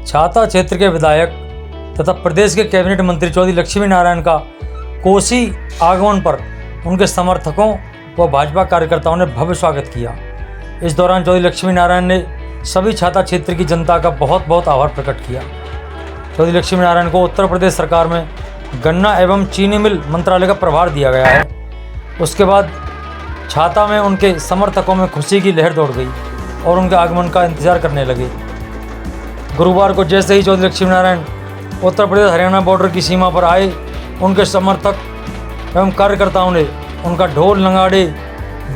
छाता क्षेत्र के विधायक तथा प्रदेश के कैबिनेट मंत्री चौधरी लक्ष्मी नारायण का कोसी आगमन पर उनके समर्थकों व भाजपा कार्यकर्ताओं ने भव्य स्वागत किया। इस दौरान चौधरी लक्ष्मी नारायण ने सभी छाता क्षेत्र की जनता का बहुत बहुत आभार प्रकट किया। चौधरी लक्ष्मी नारायण को उत्तर प्रदेश सरकार में गन्ना एवं चीनी मिल मंत्रालय का प्रभार दिया गया है। उसके बाद छाता में उनके समर्थकों में खुशी की लहर दौड़ गई और उनके आगमन का इंतजार करने लगे। गुरुवार को जैसे ही चौधरी लक्ष्मी नारायण उत्तर प्रदेश हरियाणा बॉर्डर की सीमा पर आए, उनके समर्थक एवं कार्यकर्ताओं ने उनका ढोल नगाड़े,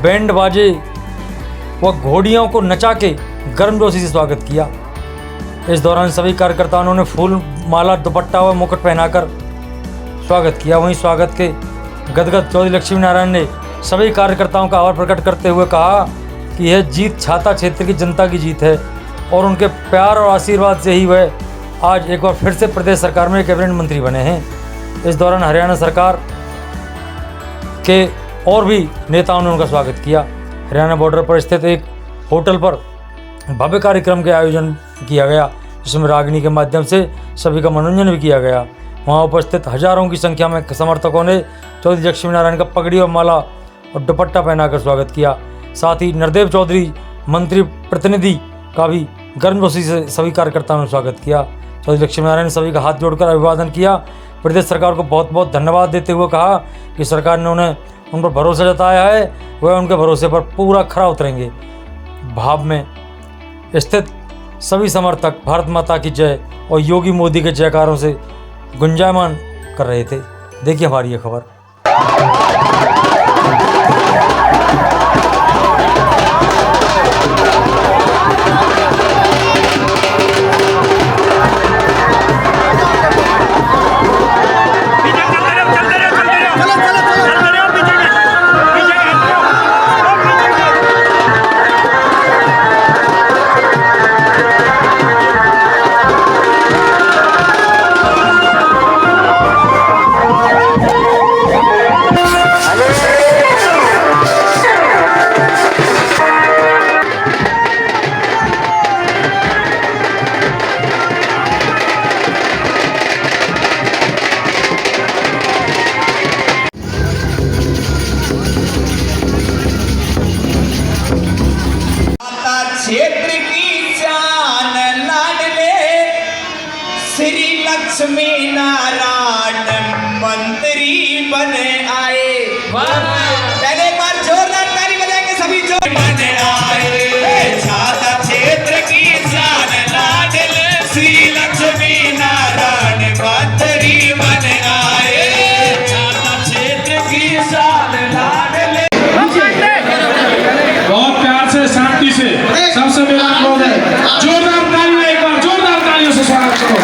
बैंड बाजे व घोड़ियों को नचा के गर्मजोशी से स्वागत किया। इस दौरान सभी कार्यकर्ताओं ने फूल माला, दुपट्टा व मुकुट पहनाकर स्वागत किया। वहीं स्वागत के गदगद चौधरी लक्ष्मी नारायण ने सभी कार्यकर्ताओं का आभार प्रकट करते हुए कहा कि यह जीत छाता क्षेत्र की जनता की जीत है और उनके प्यार और आशीर्वाद से ही वह आज एक बार फिर से प्रदेश सरकार में कैबिनेट मंत्री बने हैं। इस दौरान हरियाणा सरकार के और भी नेताओं ने उनका स्वागत किया। हरियाणा बॉर्डर पर स्थित एक होटल पर भव्य कार्यक्रम के आयोजन किया गया, जिसमें रागिनी के माध्यम से सभी का मनोरंजन भी किया गया। वहां उपस्थित हजारों की संख्या में समर्थकों ने चौधरी लक्ष्मी नारायण का पगड़ी और माला और दुपट्टा पहनाकर स्वागत किया। साथ ही नरदेव चौधरी मंत्री प्रतिनिधि का भी गर्मजोशी से सभी कार्यकर्ताओं ने स्वागत किया। चौधरी लक्ष्मी नारायण ने सभी का हाथ जोड़कर अभिवादन किया। प्रदेश सरकार को बहुत बहुत धन्यवाद देते हुए कहा कि सरकार ने उन पर भरोसा जताया है, वह उनके भरोसे पर पूरा खरा उतरेंगे। भाव में स्थित सभी समर्थक भारत माता की जय और योगी मोदी के जयकारों से गुंजायमान कर रहे थे। देखिए हमारी ये खबर। क्षेत्र की जान लाडले श्री लक्ष्मी नारायण मंत्री बने आए। पहले एक बार जोरदार ताली बजाएंगे सभी जो बने आए। छाता क्षेत्र की जान लाडले श्री लक्ष्मी नारायण मंत्री बने आए। छाता क्षेत्र की जान लाडले बहुत प्यार से, शांति से सबसे मेरा अनुरोध है, जोरदार तालियां, एक बार जोरदार तालियों से स्वागत करो।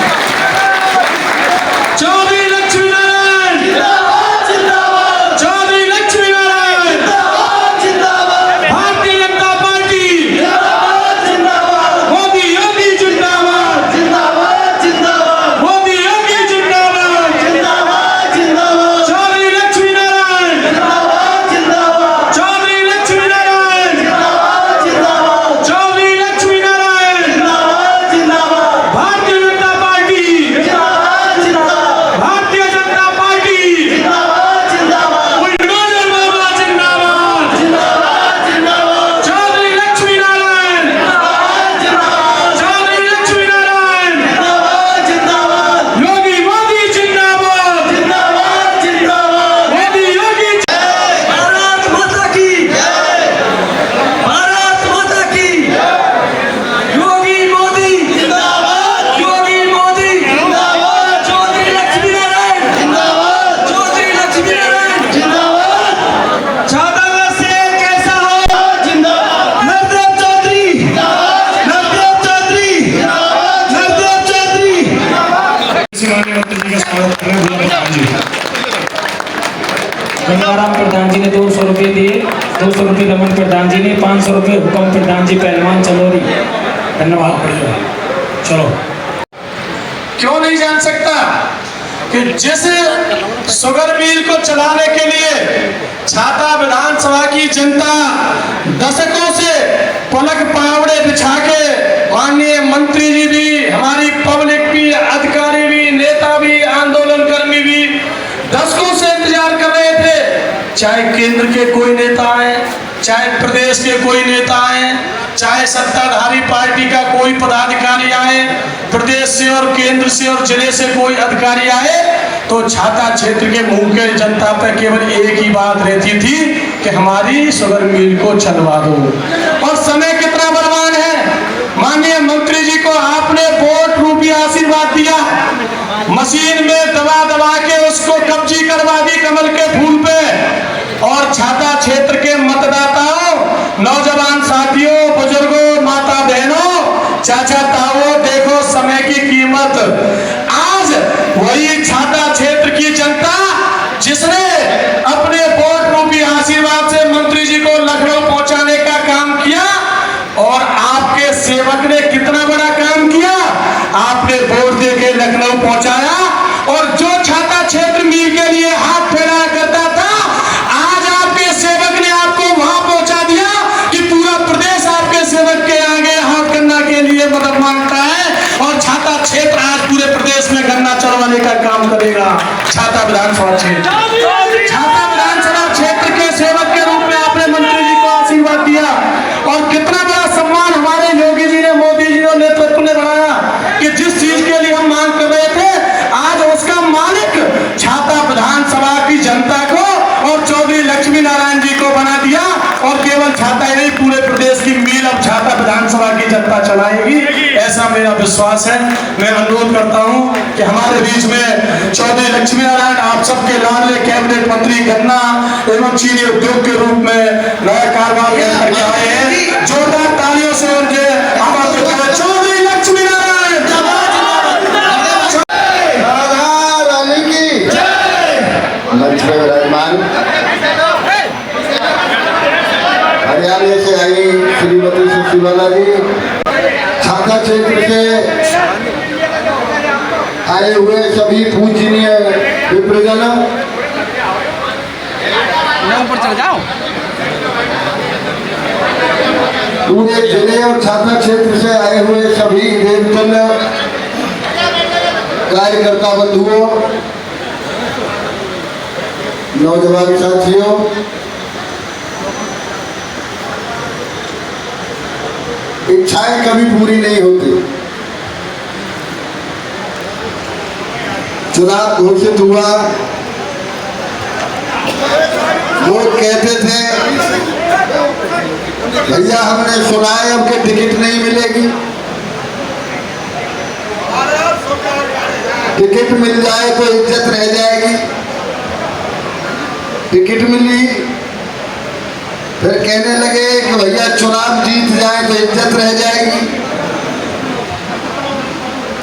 चौधरी लक्ष्मी नारायण जिंदाबाद, जिंदाबाद। चौधरी लक्ष्मी नारायण जिंदाबाद, जिंदाबाद। भारतीय जनता पार्टी जिंदाबाद, जिंदाबाद। मोदी योगी जिंदाबाद, जिंदाबाद, जिंदाबाद। मोदी योगी जिंदाबाद, जिंदाबाद, जिंदाबाद। चौधरी लक्ष्मी नारायण जिंदाबाद, जिंदाबाद। चौधरी लक्ष्मी नारायण जिंदाबाद, जिंदाबाद। चौधरी लक्ष्मी नारायण जिंदाबाद, जिंदाबाद। भारतीय जनता पार्टी जिंदाबाद, जिंदाबाद। भारतीय जनता पार्टी जिंदाबाद, जिंदाबाद। बुलडोजर बाबा जिंदाबाद, जिंदाबाद, जिंदाबाद। चौधरी लक्ष्मी नारायण जिंदाबाद, जिंदाबाद। चौधरी लक्ष्मी नारायण जिंदाबाद, जिंदाबाद। योगी मोदी जिंदाबाद, जिंदाबाद, जिंदाबाद। मोदी योगी भारत माता की जय, भारत माता की योगी मोदी जिंदाबाद, योगी मोदी जिंदाबाद। चौधरी लक्ष्मी नारायण जिंदाबाद, चौधरी लक्ष्मी नारायण जिंदाबाद। छाता से कैसा हो जिंदाबाद। नरदेव चौधरी जिंदाबाद, नरदेव चौधरी जिंदाबाद, नरदेव चौधरी जिंदाबाद। शिवानी मंत्री जी का स्वागत कर रहे हैं। प्रधान जी गंगाराम प्रधान जी ने 200 रुपये दिए, 200 रुपये रमन प्रधान जी ने, 500 रुपये हुकम प्रधान जी पहलवान चलोरी। धन्यवाद। बढ़िया, चलो। क्यों नहीं जान सकता कि जिस शुगर मिल को चलाने के लिए छाता विधानसभा की जनता दशकों से पलक पावड़े बिछा के माननीय मंत्री जी भी, हमारी पब्लिक चाहे केंद्र के कोई नेता आए, चाहे प्रदेश के कोई नेता आए, चाहे सत्ताधारी पार्टी का कोई पदाधिकारी आए, प्रदेश से और केंद्र से और जिले से कोई अधिकारी आए, तो छाता क्षेत्र के मुंह के जनता पर केवल एक ही बात रहती थी कि हमारी शुगर मिल को चलवा दो। और समय कितना बलवान है। माननीय मंत्री जी को आपने वोट रूपी आशीर्वाद दिया, मशीन में दबा दबा के उसको कब्जी करवा दी कमल के फूल पे। और छाता क्षेत्र के मतदाताओं, नौजवान साथियों, बुजुर्गों, माता बहनों, चाचा ताओ, देखो समय की कीमत। आज वही छाता क्षेत्र की जनता जिसने अपने वोट रूपी आशीर्वाद से मंत्री जी को लखनऊ पहुंचाने का काम किया, और आपके सेवक ने कितना बड़ा काम किया, आपने वोट देके लखनऊ पहुंचाया। और जो छाता क्षेत्र मील के लिए हाथ फैलाया करता था, आज आपके सेवक ने आपको वहां पहुंचा दिया कि पूरा प्रदेश आपके सेवक के आगे हाथ गन्ना के लिए मदद मांगता है। और छाता क्षेत्र आज पूरे प्रदेश में गन्ना चढ़वाने का काम करेगा। छाता विधानसभा क्षेत्र, छाता विधानसभा क्षेत्र के सेवक के रूप में आपने मंत्री जी को आशीर्वाद दिया। और कितना बड़ा सम्मान हमारे योगी जी ने, मोदी जी ने, नेतृत्व ने बढ़ाया कि जिस चीज के लिए हम मांग कर रहे थे, आज उसका मालिक छाता विधानसभा की जनता को और चौधरी लक्ष्मी नारायण जी को बना दिया। और केवल छाता ही नहीं, पूरे प्रदेश की मील अब छाता विधानसभा की जनता चलाएगी, ऐसा मेरा विश्वास है। मैं अनुरोध करता हूं कि हमारे बीच में चौधरी लक्ष्मी नारायण, आप सबके लाडले कैबिनेट मंत्री, गन्ना एवं चीनी उद्योग के रूप में नया कारोबार करके आए हैं। जोरदार तालियों से उनके आभार व्यक्त करें। चौधरी लक्ष्मी नारायण मंच में विराजमान हरियाणा से आई श्रीमती सुशीला जी, छाता क्षेत्र से आए हुए सभी पूजनीय विप्रजन, पूरे जिले और छाता क्षेत्र से आए हुए सभी देवतन कार्यकर्ता बंधुओं, नौजवान साथियों, इच्छाएं कभी पूरी नहीं होती। चुनाव घोषित हुआ, लोग कहते थे भैया हमने सुना है अब के टिकट नहीं मिलेगी, टिकट मिल जाए तो इज्जत रह जाएगी। टिकट मिली, फिर कहने लगे कि भैया चुनाव जीत जाए तो इज्जत रह जाएगी।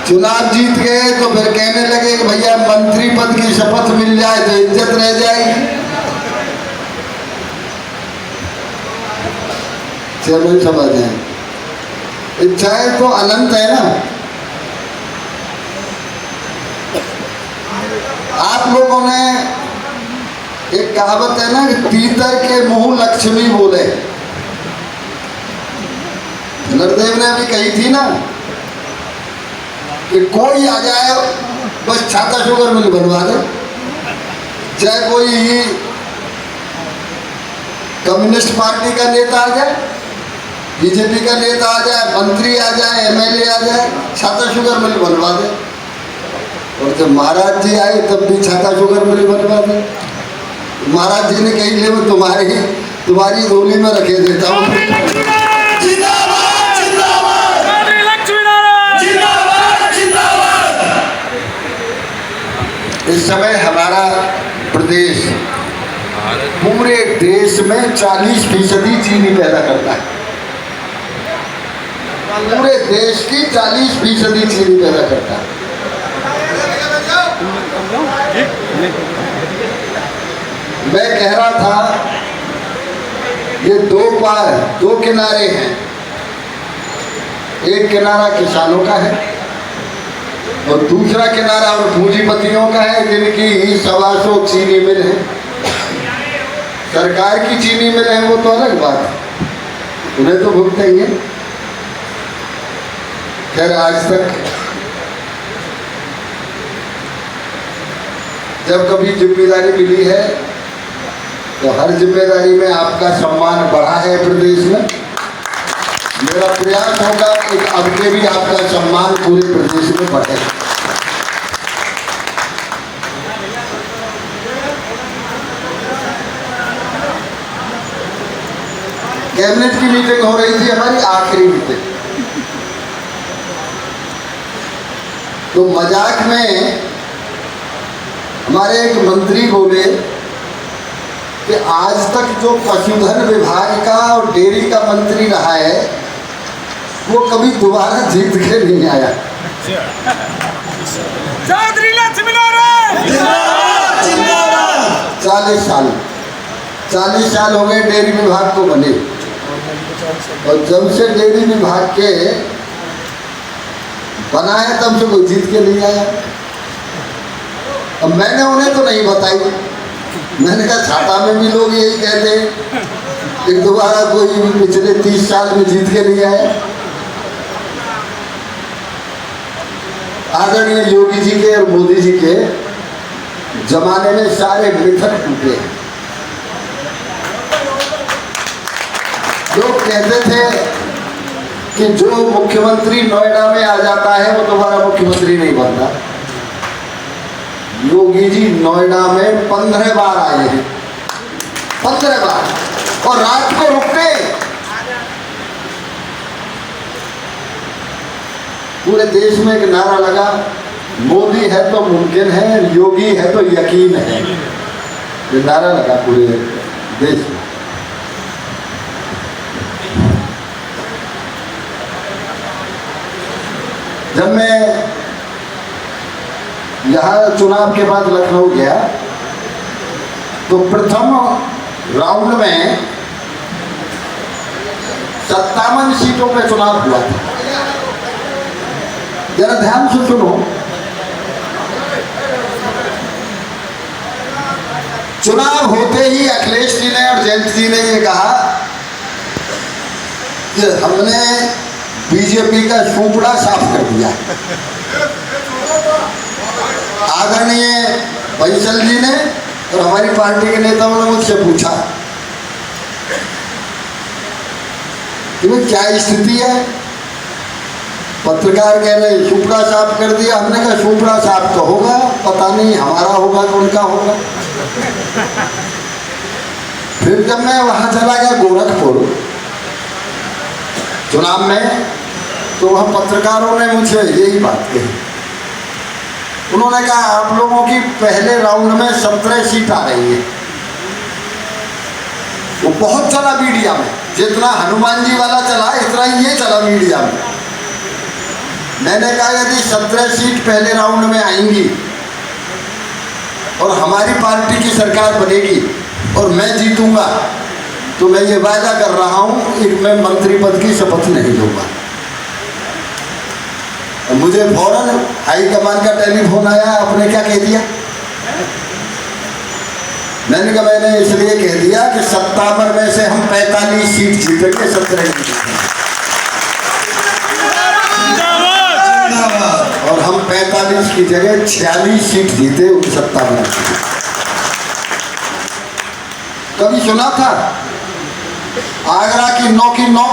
चुनाव जीत गए तो फिर कहने लगे कि भैया मंत्री पद की शपथ मिल जाए तो इज्जत रह जाएगी। चलो समझ जाए, इच्छाएं तो अनंत है ना। आप लोगों ने, एक कहावत है ना कि तीतर के मुंह लक्ष्मी बोले, नरदेव ने भी कही थी ना कि कोई आ जाए बस छाता शुगर मिल बनवा दे, चाहे कोई कम्युनिस्ट पार्टी का नेता आ जाए, बीजेपी का नेता आ जाए, मंत्री आ जाए, एमएलए आ जाए, छाता शुगर मिल बनवा दे। और जब महाराज जी आए तब भी छाता शुगर मिल बनवा दे। महाराज जी ने कही ले मैं तुम्हारी झोली में रखे देता हूँ। इस समय हमारा प्रदेश पूरे देश में 40% चीनी पैदा करता है। पूरे देश की 40% चीनी पैदा करता है। मैं कह रहा था ये दो किनारे हैं, एक किनारा किसानों का है और दूसरा किनारा और पूंजीपतियों का है, जिनकी 125 चीनी मिल है। सरकार की चीनी मिल है वो तो अलग बात है, उन्हें तो भुगतेंगे। खैर आज तक जब कभी जिम्मेदारी मिली है तो हर जिम्मेदारी में आपका सम्मान बढ़ा है प्रदेश में। मेरा प्रयास होगा कि अब के भी आपका सम्मान पूरे प्रदेश में बढ़े। कैबिनेट की मीटिंग हो रही थी, हमारी आखिरी मीटिंग। तो मजाक में हमारे एक मंत्री बोले कि आज तक जो पशुधन विभाग का और डेयरी का मंत्री रहा है वो कभी दोबारा जीत के नहीं आया। चौधरी लक्ष्मीनारायण जिंदाबाद। 40 साल हो गए डेयरी विभाग को बने, और जब से डेयरी विभाग के बना है तब से कोई जीत के नहीं आया। अब मैंने उन्हें तो नहीं बताई, मैंने कहा छाता में भी लोग यही कहते हैं कि दोबारा कोई भी पिछले 30 साल में जीत के नहीं आया। आदरणीय योगी जी के और मोदी जी के जमाने में सारे मिथक टूटे हैं। लोग कहते थे कि जो मुख्यमंत्री नोएडा में आ जाता है वो दोबारा मुख्यमंत्री नहीं बनता। योगी जी नोएडा में 15 बार आए हैं, 15 बार, और रात को रुकते। पूरे देश में एक नारा लगा, मोदी है तो मुमकिन है, योगी है तो यकीन है। ये नारा लगा पूरे देश में। जब मैं यहाँ चुनाव के बाद लखनऊ गया तो प्रथम राउंड में 57 सीटों पे चुनाव हुआ था। जरा ध्यान से सुनो, चुनाव होते ही अखिलेश जी ने और जयंत जी ने ये कहा कि हमने बीजेपी का सूपड़ा साफ कर दिया। आदरणीय बंसल जी ने और हमारी पार्टी के नेताओं ने मुझसे पूछा कि भाई क्या स्थिति है। पत्रकार कह रहे सूपड़ा साफ कर दिया। हमने कहा सूपड़ा साफ तो होगा, पता नहीं हमारा होगा कि उनका होगा। फिर जब मैं वहां चला गया गोरखपुर चुनाव में, तो वहाँ पत्रकारों ने मुझे यही बात कही। उन्होंने कहा आप लोगों की पहले राउंड में 17 सीट आ रही है। वो बहुत चला मीडिया में, जितना हनुमान जी वाला चला इतना ही ये चला मीडिया में। मैंने कहा यदि 17 सीट पहले राउंड में आएंगी और हमारी पार्टी की सरकार बनेगी और मैं जीतूंगा, तो मैं ये वायदा कर रहा हूँ कि मैं मंत्री पद की शपथ नहीं लूँगा। मुझे फौरन हाईकमान का टेलीफोन आया, आपने क्या कह दिया? मैंने कहा मैंने इसलिए कह दिया कि 57 में से हम 45 सीट जीतेंगे, 17 और हम 45 की जगह 46 सीट जीते 57 में। कभी सुना था? आगरा की 9 की 9,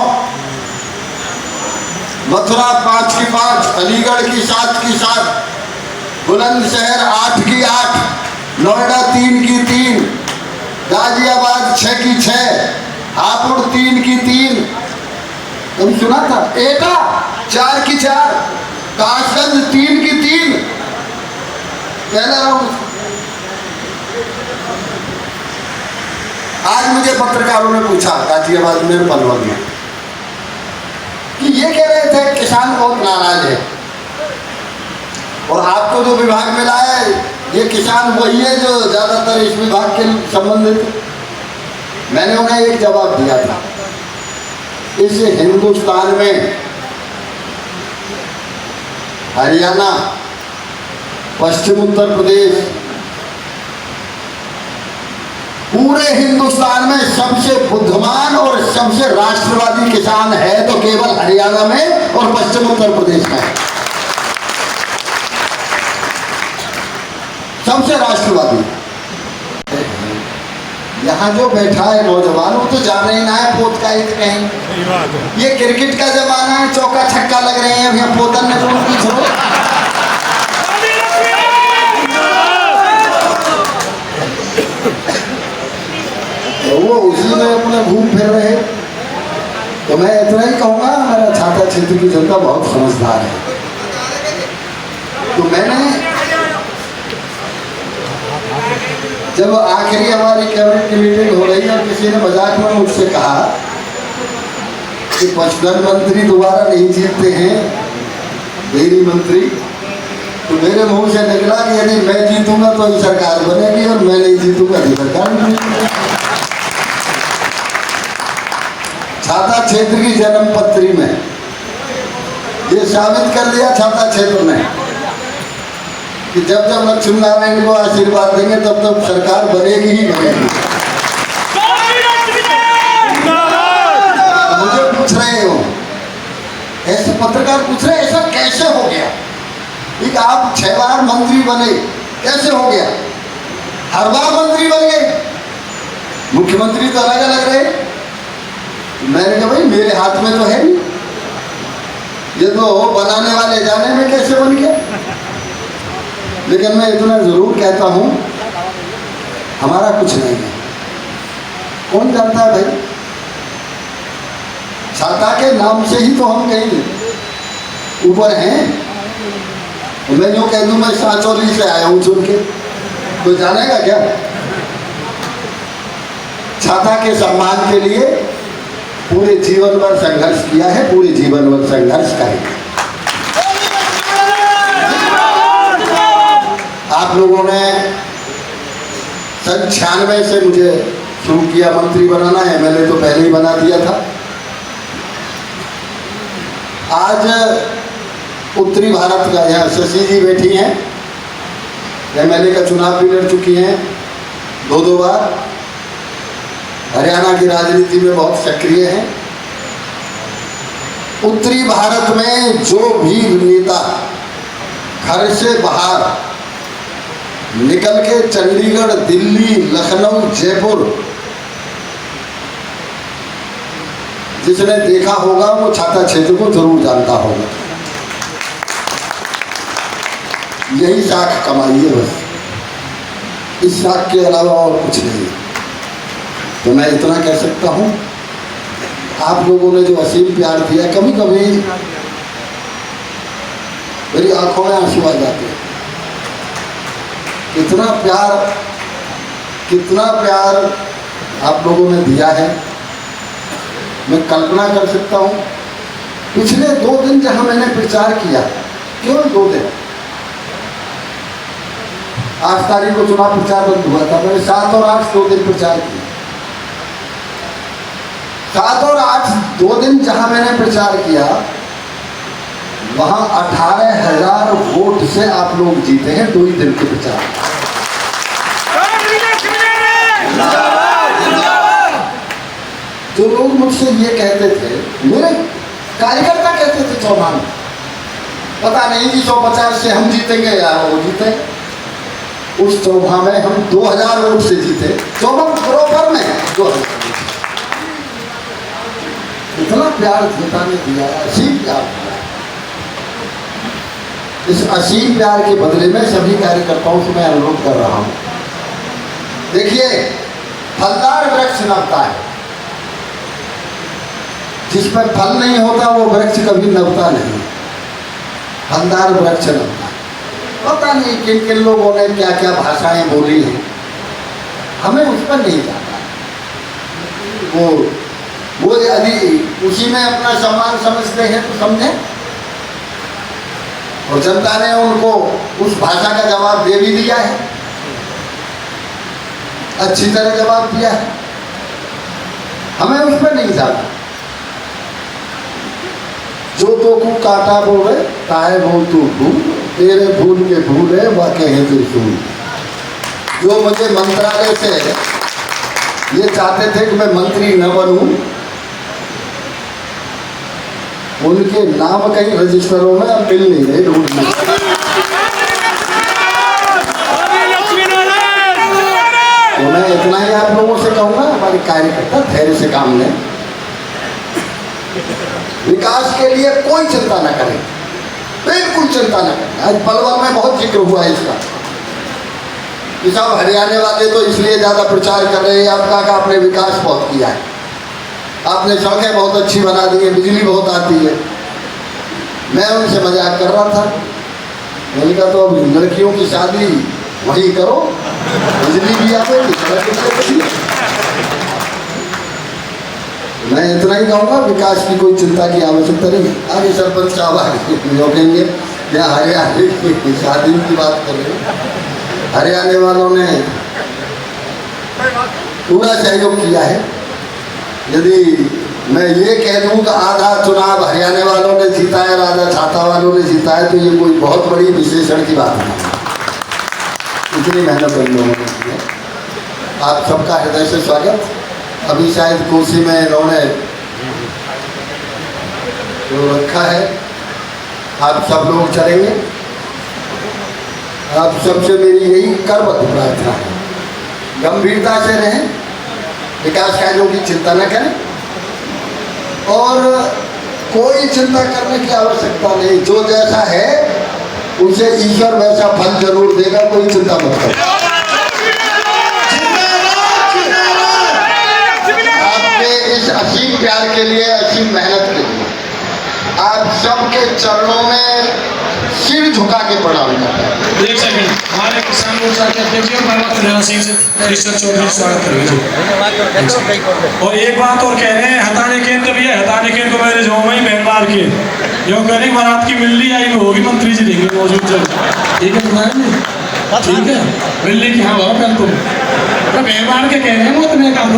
मथुरा 5 की 5, अलीगढ़ की 7 की 7, बुलंदशहर 8 की 8, नोएडा 3 की 3, गाजियाबाद 6 की 6, हापुड़ 3 की 3। कभी सुना था? एटा 4 की 4, कासगंज 3 की 3। पहला राउंड। आज मुझे पत्रकारों ने पूछा गाजियाबाद में, पलवल में, कि ये कह रहे थे किसान बहुत नाराज है और आपको जो विभाग मिला है ये किसान वही है जो ज़्यादातर इस विभाग के संबंधित। मैंने उन्हें एक जवाब दिया था, इस हिंदुस्तान में हरियाणा, पश्चिम उत्तर प्रदेश, पूरे हिंदुस्तान में सबसे बुद्धिमान और सबसे राष्ट्रवादी किसान है तो केवल हरियाणा में और पश्चिम उत्तर प्रदेश में। सबसे राष्ट्रवादी। यहाँ जो बैठा है नौजवान वो तो जाने ही ना है पोत का हित कहीं। ये क्रिकेट का जमाना है, चौका छक्का लग रहे हैं, अब यहाँ पोतन ने कौन की छोड़ो। तो वो उसी में अपने घूम फिर रहे। तो मैं इतना ही कहूँगा, मेरा छाता क्षेत्र की जनता बहुत समझदार है। तो मैंने जब आखिरी हमारी कैबिनेट की मीटिंग हो रही और किसी ने मजाक में मुझसे कहा कि प्रधानमंत्री दोबारा नहीं जीतते हैं, डेयरी मंत्री, तो मेरे मुंह से निकला कि यदि मैं जीतूंगा तो ही सरकार बनेगी और मैं नहीं जीतूंगा तो सरकार नहीं बनेगी। छाता क्षेत्र की जन्मपत्री में ये साबित कर दिया छाता क्षेत्र में कि जब जब लक्ष्मी नारायण को आशीर्वाद देंगे तब तब सरकार बनेगी ही बनेगी। मुझे पूछ रहे हो, ऐसे पत्रकार पूछ रहे ऐसा कैसे हो गया कि आप 6 बार मंत्री बने, कैसे हो गया? हर बार मंत्री बन गए, मुख्यमंत्री तो अलग अलग रहे। मैंने कहा भाई मेरे हाथ में तो है नहीं, ये तो बनाने वाले जाने में कैसे बन गया। लेकिन मैं इतना जरूर कहता हूं, हमारा कुछ नहीं है, कौन जानता है भाई। छाता के नाम से ही तो हम कहीं ऊपर हैं। मैं यूँ कह दूं मैं सांचौली से आया हूं चुन के, तो जानेगा क्या? छाता के सम्मान के लिए पूरे जीवन भर संघर्ष किया है, पूरे जीवन भर संघर्ष करेंगे। आप लोगों ने सन 96 से मुझे शुरू किया मंत्री बनाना है, मैंने तो पहले ही बना दिया था। आज उत्तरी भारत का, यहाँ शशि जी बैठी हैं, एमएलए का चुनाव भी लड़ चुकी हैं 2 बार, हरियाणा की राजनीति में बहुत सक्रिय हैं। उत्तरी भारत में जो भी नेता घर से बाहर निकल के चंडीगढ़, दिल्ली, लखनऊ, जयपुर, जिसने देखा होगा वो छाता क्षेत्र को जरूर जानता होगा। यही साख कमाई है बस, इस साख के अलावा और कुछ नहीं। तो मैं इतना कह सकता हूँ, आप लोगों ने जो असीम प्यार दिया, कभी कभी मेरी आंखों में आंसू आ जाते हैं। कितना प्यार आप लोगों ने दिया है, मैं कल्पना कर सकता हूँ। पिछले 2 दिन जहाँ मैंने प्रचार किया, केवल 2 दिन, 8 तारीख को चुनाव प्रचार बंद हुआ था, मैंने 7 और 8 2 दिन प्रचार किया। 7 और 8 2 दिन जहाँ मैंने प्रचार किया, वहाँ 18,000 वोट से आप लोग जीते हैं 2 ही दिन के प्रचार। जो लोग मुझसे ये कहते थे, मेरे कार्यकर्ता कहते थे चौहान, पता नहीं जी 150 से हम जीतेंगे या वो जीते। उस चौहा में हम 2000 वोट से जीते, चौबन बरोबर में 2000। इतना प्यार जनता ने दिया, असीम प्यार दिया। इस असीम प्यार के बदले में सभी कार्यकर्ताओं से मैं अनुरोध कर रहा हूँ, देखिए फलदार वृक्ष नवता है, जिसमें फल नहीं होता वो वृक्ष कभी नवता नहीं। फलदार वृक्ष नवता है। पता नहीं किन किन लोगों ने क्या क्या भाषाएं बोली हैं, हमें उस पर नहीं जाना। वो यदि उसी में अपना सम्मान समझते हैं तो समझें, और जनता ने उनको उस भाषा का जवाब दे भी दिया है, अच्छी तरह जवाब दिया है, हमें उस पर नहीं जाना। जो तो को काटा बोले ताए बोल तू भूल, तेरे भूल के भूले वाके हैं त्रिशूल। जो मुझे मंत्रालय से ये चाहते थे कि मैं मंत्री न बनूं, उनके नाम कहीं रजिस्टरों में अब मिल नहीं रहे, ढूंढ नहीं। मैं इतना ही आप लोगों से कहूँगा, हमारे कार्यकर्ता धैर्य से काम लें, विकास के लिए कोई चिंता न करें, बिल्कुल चिंता न करें। आज पलवल में बहुत जिक्र हुआ है इसका कि सब हरियाणा वाले तो इसलिए ज़्यादा प्रचार कर रहे हैं आपने विकास बहुत किया है, आपने सड़कें बहुत अच्छी बना दी है, बिजली बहुत आती है। मैं उनसे मजाक कर रहा था, मैंने कहा तो अब लड़कियों की शादी वहीं करो, बिजली भी आएगी, सड़क भी। मैं इतना ही कहूँगा, विकास की कोई चिंता की आवश्यकता नहीं। आगे सरपंच साहब रोकेंगे, या हरियाणा की शादी की बात कर रहे हैं। हरियाणा वालों ने पूरा सहयोग किया है। यदि मैं ये कह दूँ कि आधा चुनाव हरियाणा वालों ने जीता है, आधा छाता वालों ने जीता है, तो ये कोई बहुत बड़ी विशेषण की बात नहीं। इतनी मेहनत उन लोगों ने की है। आप सबका हृदय से स्वागत। अभी शायद कुर्सी में इन्होंने जो रखा है, आप सब लोग चलेंगे। आप सबसे मेरी यही करबद्ध प्रार्थना है, गंभीरता से रहें, विकास कार्यों की चिंता न करें और कोई चिंता करने की आवश्यकता नहीं। जो जैसा है उसे ईश्वर वैसा फल जरूर देगा, कोई चिंता मत करो। आपके इस असीम प्यार के लिए, असीम मेहनत के लिए आप सबके चरणों में सिर झुका के प्रणाम करते हैं। एक सेकंड, हमारे किसान मोर्चा के अध्यक्ष परमत सिंह से कृष्ण चौधरी स्वागत करेंगे। और एक बात और कह रहे हैं, हताने केंद्र भी है, हताने केंद्र को मेरे जो वही मेहमान के जो कहने बारात की मिलनी आई में होगी, मंत्री जी देंगे मौजूद जब, ठीक है ठीक है, मिलने की हाँ पहले तुम मेहमान के कह रहे हैं, वो तुम्हें काम